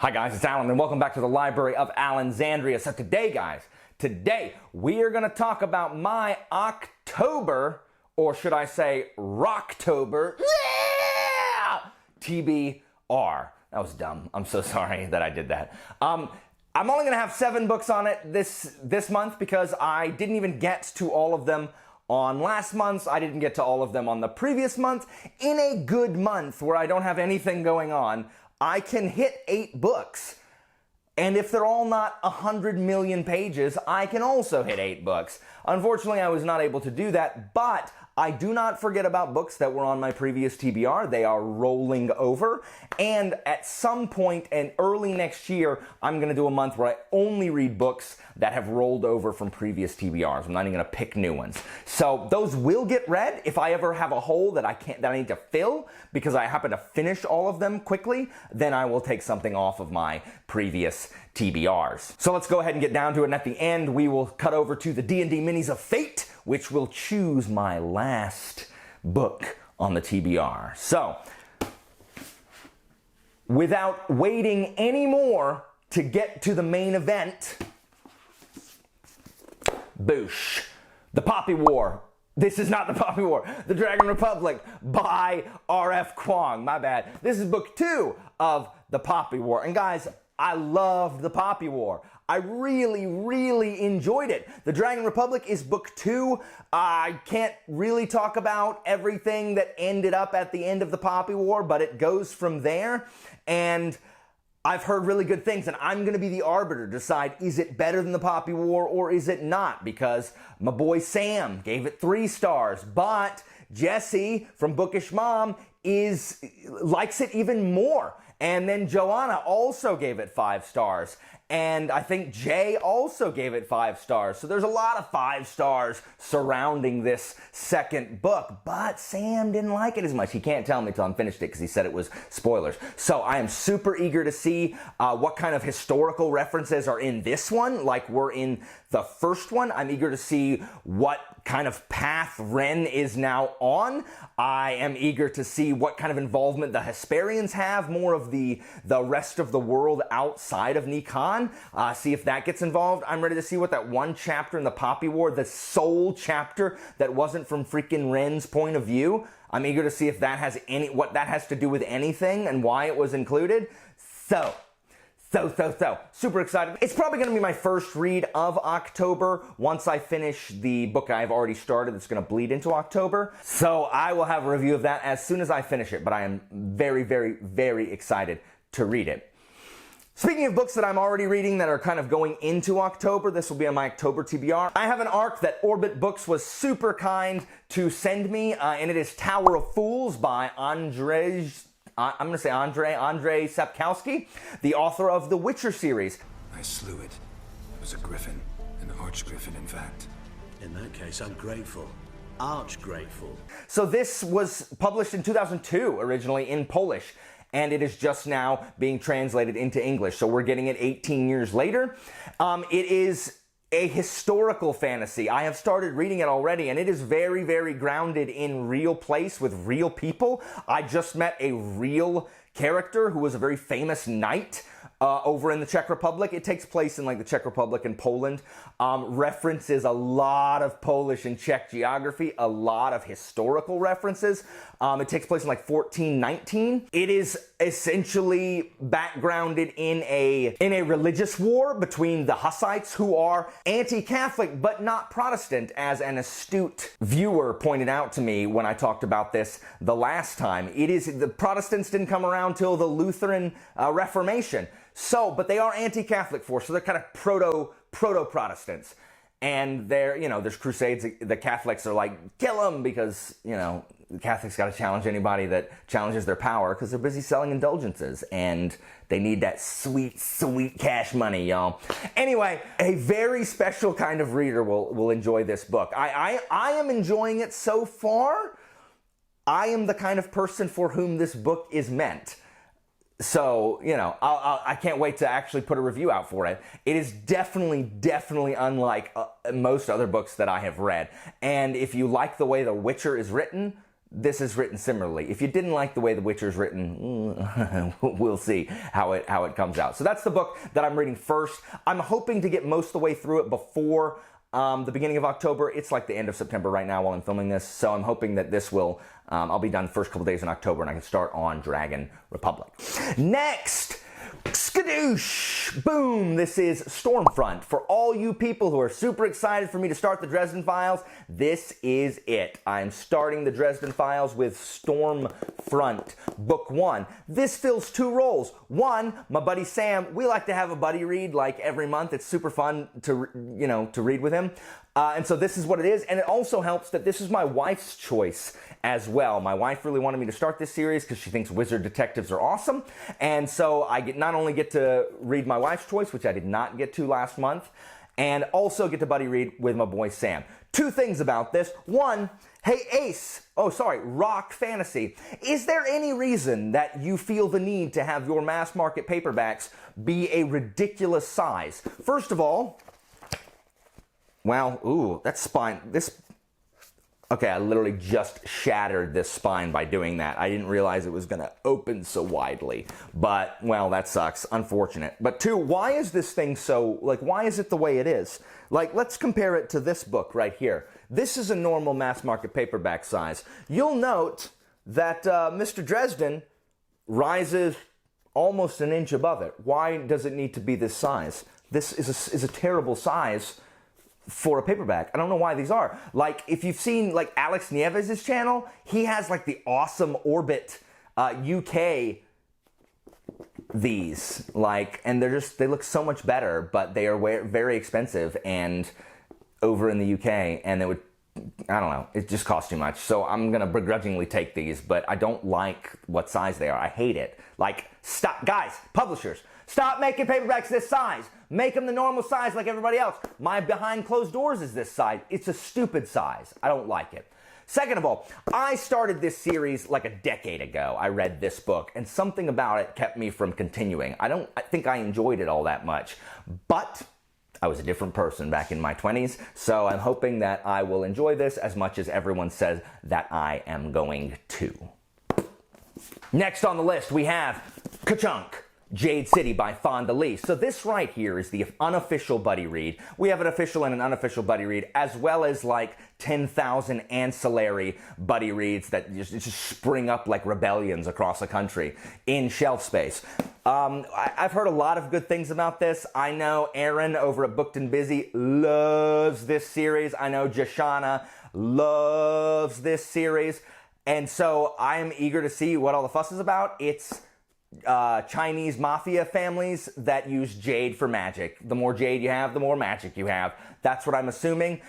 Hi guys, it's Alan and welcome back to the Library of Alexandria. So today we are going to talk about my October, or should I say Rocktober, TBR. That was dumb. I'm so sorry that I did that. I'm only going to have 7 books on it this month because I didn't even get to all of them on last month's. I didn't get to all of them on the previous month. In a good month where I don't have anything going on, I can hit 8 books. And if they're all not 100 million pages, I can also hit 8 books. Unfortunately, I was not able to do that, but I do not forget about books that were on my previous TBR. They are rolling over. And at some point in early next year, I'm going to do a month where I only read books that have rolled over from previous TBRs. I'm not even going to pick new ones. So those will get read. If I ever have a hole that I need to fill because I happen to finish all of them quickly, then I will take something off of my previous TBRs. So let's go ahead and get down to it. And at the end, we will cut over to the D&D Minis of Fate, which will choose my last book on the TBR. So, without waiting any more to get to the main event, boosh. The Poppy War. This is not the Poppy War. The Dragon Republic by R.F. Kuang. My bad. This is book 2 of the Poppy War. And guys, I loved the Poppy War. I really enjoyed it. The Dragon Republic is book 2. I can't really talk about everything that ended up at the end of the Poppy War, but it goes from there. And I've heard really good things, and I'm going to be the arbiter to decide, is it better than the Poppy War or is it not? Because my boy Sam gave it 3 stars, but Jesse from Bookish Mom likes it even more. And then Joanna also gave it 5 stars. And I think Jay also gave it 5 stars. So there's a lot of 5 stars surrounding this second book. But Sam didn't like it as much. He can't tell me till I'm finished it because he said it was spoilers. So I am super eager to see what kind of historical references are in this one, like were in the first one. I'm eager to see what kind of path Ren is now on. I am eager to see what kind of involvement the Hesperians have, more of the rest of the world outside of Nikan. See if that gets involved. I'm ready to see what that one chapter in the Poppy War, the sole chapter that wasn't from freaking Ren's point of view. I'm eager to see if that has what that has to do with anything and why it was included. So super excited. It's probably going to be my first read of October once I finish the book I've already started that's going to bleed into October. So I will have a review of that as soon as I finish it, but I am very excited to read it. Speaking of books that I'm already reading that are kind of going into October, this will be on my October TBR. I have an arc that Orbit Books was super kind to send me, and it is Tower of Fools by Andrzej Sapkowski, the author of the Witcher series. I slew it. It was a griffin, an arch-griffin, in fact. In that case, I'm grateful. Arch-grateful. So this was published in 2002, originally in Polish, and it is just now being translated into English. So we're getting it 18 years later. It is a historical fantasy. I have started reading it already, and it is very grounded in real place with real people. I just met a real character who was a very famous knight over in the Czech Republic. It takes place in like the Czech Republic and Poland. References a lot of Polish and Czech geography, a lot of historical references. It takes place in like 1419. It is essentially backgrounded in a religious war between the Hussites, who are anti-Catholic but not Protestant, as an astute viewer pointed out to me when I talked about this the last time. The Protestants didn't come around till the Lutheran Reformation. So, but they are anti-Catholic force, so they're kind of proto-Protestants. And there's crusades. The Catholics are like, kill them, because, the Catholics got to challenge anybody that challenges their power, because they're busy selling indulgences, and they need that sweet cash money, y'all. Anyway, a very special kind of reader will enjoy this book. I am enjoying it so far. I am the kind of person for whom this book is meant. So, I can't wait to actually put a review out for it. It is definitely unlike most other books that I have read. And if you like the way The Witcher is written, this is written similarly. If you didn't like the way The Witcher's written, we'll see how it comes out. So that's the book that I'm reading first. I'm hoping to get most of the way through it before the beginning of October. It's like the end of September right now while I'm filming this, so I'm hoping that this will, I'll be done the first couple days in October and I can start on Dragon Republic. Next! Skadoosh! Boom! This is Stormfront. For all you people who are super excited for me to start the Dresden Files, this is it. I'm starting the Dresden Files with Stormfront, Book 1. This fills two roles. One, my buddy Sam, we like to have a buddy read like every month. It's super fun to, to read with him. And so this is what it is, and it also helps that this is my wife's choice as well. My wife really wanted me to start this series because she thinks wizard detectives are awesome, and so I not only get to read my wife's choice, which I did not get to last month, and also get to buddy read with my boy Sam. Two things about this. One, hey Rock Fantasy, is there any reason that you feel the need to have your mass market paperbacks be a ridiculous size? First of all, wow, ooh, that spine, okay, I literally just shattered this spine by doing that. I didn't realize it was gonna open so widely, but, well, that sucks, unfortunate. But two, why is this thing so, why is it the way it is? Let's compare it to this book right here. This is a normal mass market paperback size. You'll note that Mr. Dresden rises almost an inch above it. Why does it need to be this size? This is a terrible size for a paperback. I don't know why these are. If you've seen Alex Nieves' channel, he has the awesome Orbit UK these, and they look so much better, but they are very expensive and over in the UK, and I don't know, it just costs too much. So I'm gonna begrudgingly take these, but I don't like what size they are. I hate it. Stop, guys, publishers, stop making paperbacks this size. Make them the normal size like everybody else. My Behind Closed Doors is this size. It's a stupid size. I don't like it. Second of all, I started this series a decade ago. I read this book, and something about it kept me from continuing. I think I enjoyed it all that much, but I was a different person back in my 20s, so I'm hoping that I will enjoy this as much as everyone says that I am going to. Next on the list, we have Ka-Chunk, Jade City by Fonda Lee. So this right here is the unofficial buddy read. We have an official and an unofficial buddy read, as well as 10,000 ancillary buddy reads that just spring up like rebellions across the country in shelf space. I've heard a lot of good things about this. I know Aaron over at Booked and Busy loves this series. I know Jashana loves this series. And so I'm eager to see what all the fuss is about. It's Chinese mafia families that use jade for magic. The more jade you have, the more magic you have. That's what I'm assuming.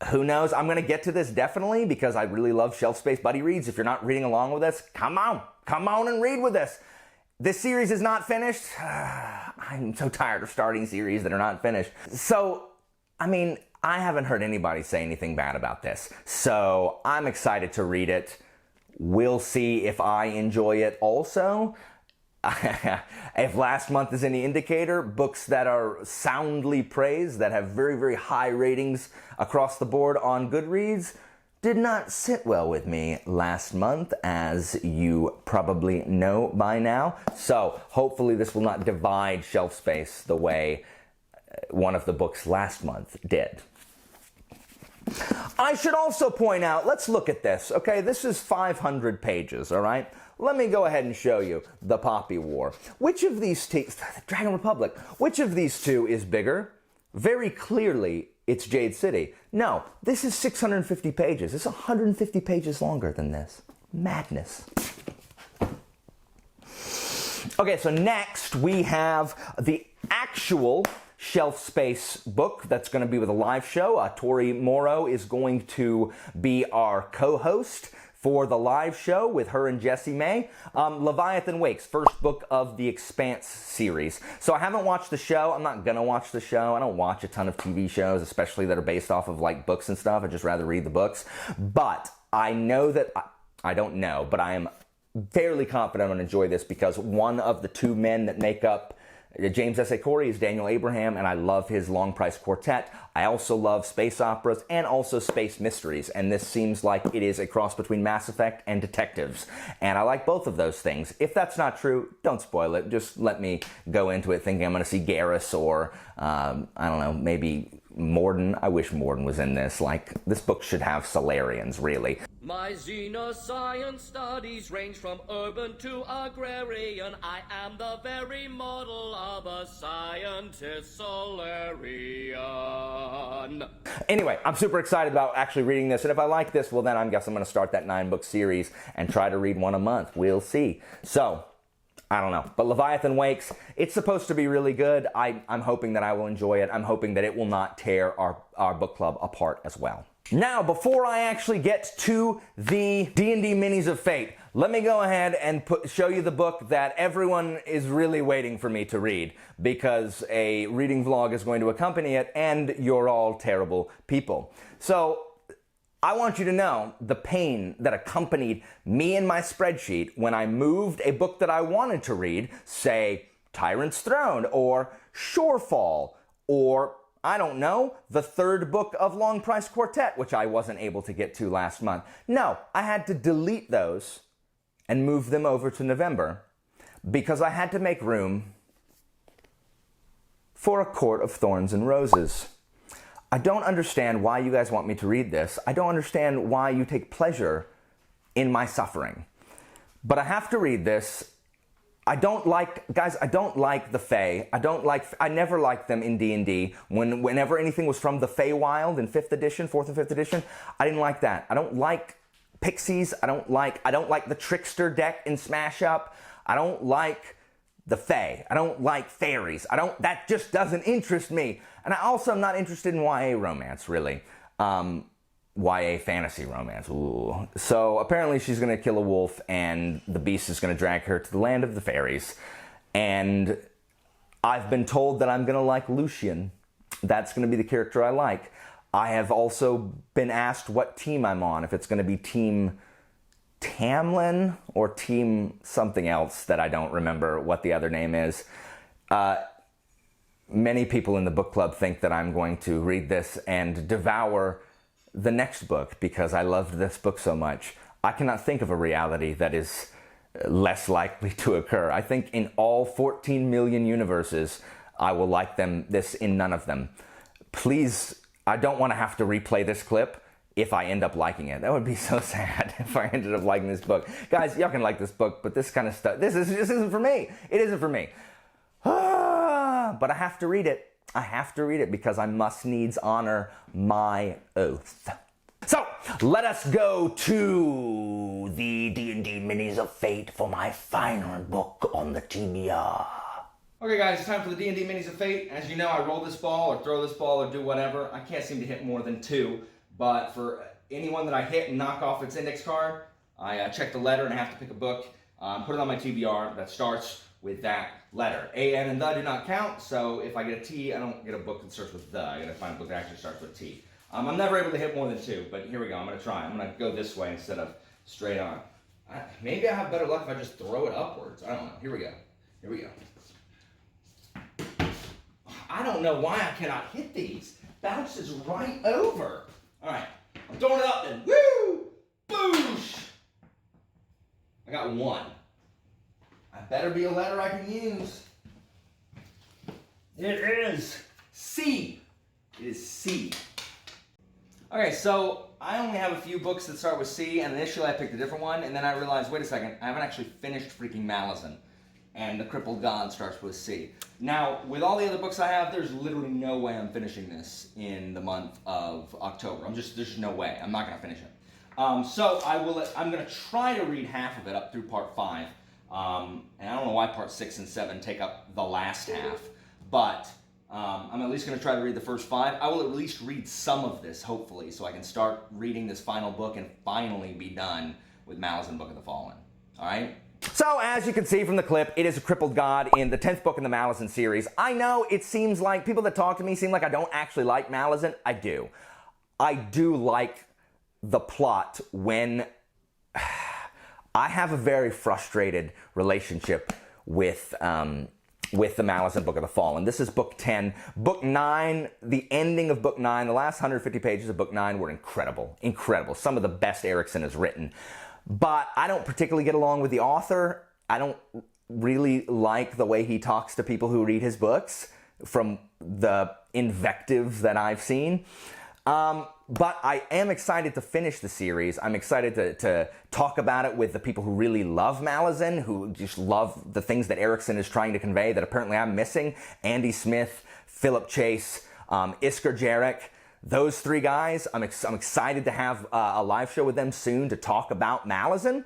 Who knows? I'm going to get to this definitely because I really love shelf space buddy reads. If you're not reading along with us, come on and read with us. This series is not finished. I'm so tired of starting series that are not finished. So, I haven't heard anybody say anything bad about this. So I'm excited to read it. We'll see if I enjoy it also. If last month is any indicator, books that are soundly praised, that have very, very high ratings across the board on Goodreads, did not sit well with me last month, as you probably know by now. So hopefully this will not divide shelf space the way one of the books last month did. I should also point out, let's look at this, okay? This is 500 pages, all right? Let me go ahead and show you the Poppy War. Which of these two, Dragon Republic, which of these two is bigger? Very clearly, it's Jade City. No, this is 650 pages. It's 150 pages longer than this. Madness. Okay, so next we have the actual shelf space book that's going to be with a live show. Tori Morrow is going to be our co-host for the live show with her and Jessie May. Leviathan Wakes, first book of the Expanse series. So I haven't watched the show. I'm not going to watch the show. I don't watch a ton of TV shows, especially that are based off of books and stuff. I'd just rather read the books. But I know that, I don't know, but I am fairly confident I'm going to enjoy this because one of the two men that make up James S.A. Corey is Daniel Abraham, and I love his Long Price Quartet. I also love space operas and also space mysteries, and this seems like it is a cross between Mass Effect and detectives, and I like both of those things. If that's not true, don't spoil it. Just let me go into it thinking I'm going to see Garrus or, I don't know, maybe Morden. I wish Morden was in this. Like, this book should have Solarians, really. My xenoscience studies range from urban to agrarian. I am the very model of a scientist Solarian. Anyway, I'm super excited about actually reading this, and if I like this, well then I guess I'm going to start that 9-book series and try to read one a month. We'll see. So, I don't know. But Leviathan Wakes, it's supposed to be really good. I'm hoping that I will enjoy it. I'm hoping that it will not tear our book club apart as well. Now, before I actually get to the D&D Minis of Fate, let me go ahead and show you the book that everyone is really waiting for me to read, because a reading vlog is going to accompany it, and you're all terrible people. So, I want you to know the pain that accompanied me and my spreadsheet when I moved a book that I wanted to read, say, Tyrant's Throne, or Shorefall, or I don't know, the 3rd book of Long Price Quartet, which I wasn't able to get to last month. No, I had to delete those and move them over to November because I had to make room for A Court of Thorns and Roses. I don't understand why you guys want me to read this. I don't understand why you take pleasure in my suffering. But I have to read this. I don't like the Fae. I never liked them in D&D. Whenever anything was from the Feywild in 4th and 5th edition, I didn't like that. I don't like pixies. I don't like the trickster deck in Smash Up. I don't like the Fae. I don't like fairies. That just doesn't interest me. And I also am not interested in YA romance, really. YA fantasy romance. Ooh. So apparently she's going to kill a wolf and the beast is going to drag her to the land of the fairies. And I've been told that I'm going to like Lucian. That's going to be the character I like. I have also been asked what team I'm on, if it's going to be Team Tamlin or Team something else that I don't remember what the other name is. Many people in the book club think that I'm going to read this and devour the next book because I loved this book so much. I cannot think of a reality that is less likely to occur. I think in all 14 million universes, I will like this in none of them. Please, I don't want to have to replay this clip if I end up liking it. That would be so sad if I ended up liking this book. Guys, y'all can like this book, but this kind of stuff, this isn't for me. It isn't for me. But I have to read it. I have to read it because I must needs honor my oath. So, let us go to the D&D Minis of Fate for my final book on the TBR. Okay guys, it's time for the D&D Minis of Fate. As you know, I roll this ball or throw this ball or do whatever. I can't seem to hit more than 2, but for anyone that I hit and knock off its index card, I check the letter and I have to pick a book, put it on my TBR that starts with that letter. A, N, and the do not count, so if I get a T, I don't get a book that starts with the. I gotta find a book that actually starts with T. I'm never able to hit more than 2, but here we go, I'm gonna try. I'm gonna go this way instead of straight on. Maybe I have better luck if I just throw it upwards. I don't know, here we go. Here we go. I don't know why I cannot hit these. Bounces right over. All right, I'm throwing it up then. Woo! Boosh! I got 1. I better be a letter I can use. It is C. It is C. Okay, so I only have a few books that start with C, and initially I picked a different one, and then I realized, wait a second, I haven't actually finished freaking Malazan, and The Crippled God starts with C. Now, with all the other books I have, there's literally no way I'm finishing this in the month of October. There's just no way. I'm not going to finish it. So I'm going to try to read half of it up through part 5. And I don't know why part 6 and 7 take up the last half, but I'm at least going to try to read the first 5. I will at least read some of this, hopefully, so I can start reading this final book and finally be done with Malazan Book of the Fallen. All right? So, as you can see from the clip, it is a crippled god in the 10th book in the Malazan series. I know it seems like, people that talk to me seem like I don't actually like Malazan. I do. I do like the plot when I have a very frustrated relationship with with the Malazan Book of the Fallen. This is book 10. Book 9, the ending of book 9, the last 150 pages of book 9 were incredible. Incredible. Some of the best Erikson has written. But I don't particularly get along with the author. I don't really like the way he talks to people who read his books from the invective that I've seen. But I am excited to finish the series. I'm excited to talk about it with the people who really love Malazan, who just love the things that Erikson is trying to convey that apparently I'm missing. Andy Smith, Philip Chase, Isker Jarek. Those three guys, I'm excited to have a live show with them soon to talk about Malazan.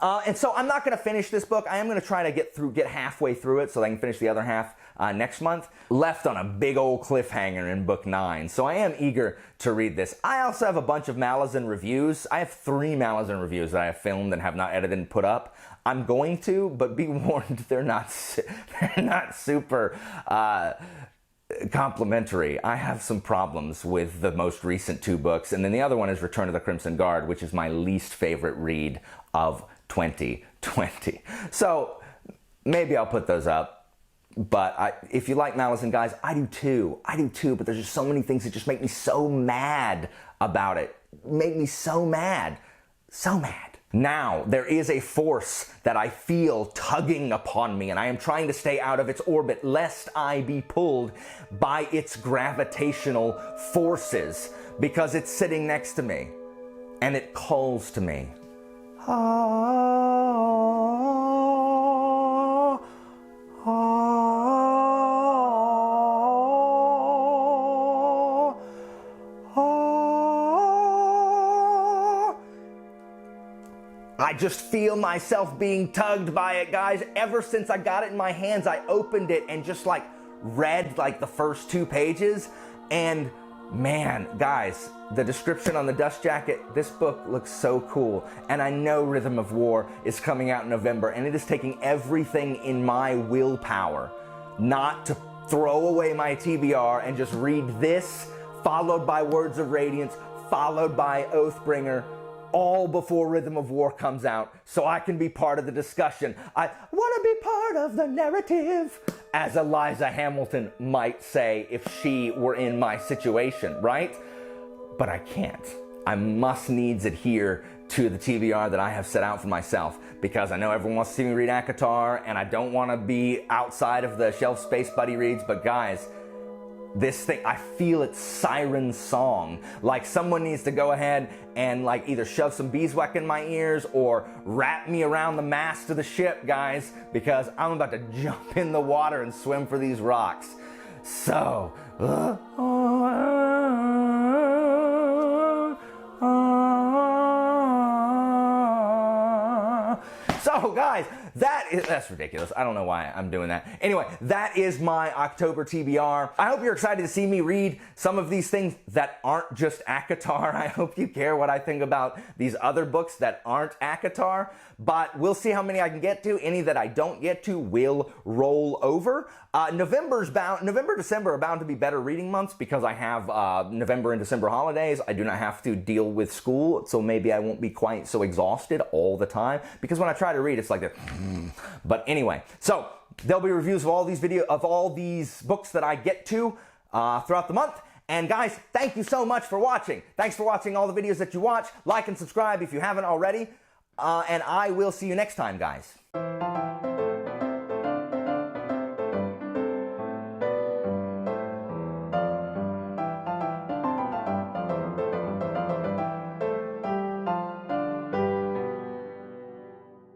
And so I'm not going to finish this book. I am going to try to get halfway through it so I can finish the other half next month. Left on a big old cliffhanger in book 9. So I am eager to read this. I also have a bunch of Malazan reviews. I have 3 Malazan reviews that I have filmed and have not edited and put up. I'm going to, but be warned, they're not super complimentary. I have some problems with the most recent 2 books, and then the other one is Return of the Crimson Guard, which is my least favorite read of 2020. So maybe I'll put those up. But if you like Malazan, guys, I do too. I do too, but there's just so many things that just make me so mad about it. Make me so mad. So mad. Now, there is a force that I feel tugging upon me, and I am trying to stay out of its orbit lest I be pulled by its gravitational forces, because it's sitting next to me, and it calls to me. I just feel myself being tugged by it, guys. Ever since I got it in my hands, I opened it and just read the first 2 pages. And man, guys, the description on the dust jacket, this book looks so cool. And I know Rhythm of War is coming out in November, and it is taking everything in my willpower not to throw away my TBR and just read this, followed by Words of Radiance, followed by Oathbringer, all before Rhythm of War comes out, so I can be part of the discussion. I want to be part of the narrative, as Eliza Hamilton might say if she were in my situation, right? But I can't. I must needs adhere to the TBR that I have set out for myself, because I know everyone wants to see me read ACOTAR, and I don't want to be outside of the shelf space buddy reads, but guys, this thing, I feel its siren song. Like someone needs to go ahead and either shove some beeswax in my ears or wrap me around the mast of the ship, guys, because I'm about to jump in the water and swim for these rocks. So, so guys, that's ridiculous. I don't know why I'm doing that. Anyway, that is my October TBR. I hope you're excited to see me read some of these things that aren't just ACOTAR. I hope you care what I think about these other books that aren't ACOTAR, but we'll see how many I can get to. Any that I don't get to will roll over. November, December are bound to be better reading months because I have November and December holidays. I do not have to deal with school, so maybe I won't be quite so exhausted all the time, because when I try to read, it's like that. But anyway, so there'll be reviews of all these books that I get to throughout the month. And guys, thank you so much for watching. Thanks for watching all the videos that you watch. Like and subscribe if you haven't already. And I will see you next time, guys.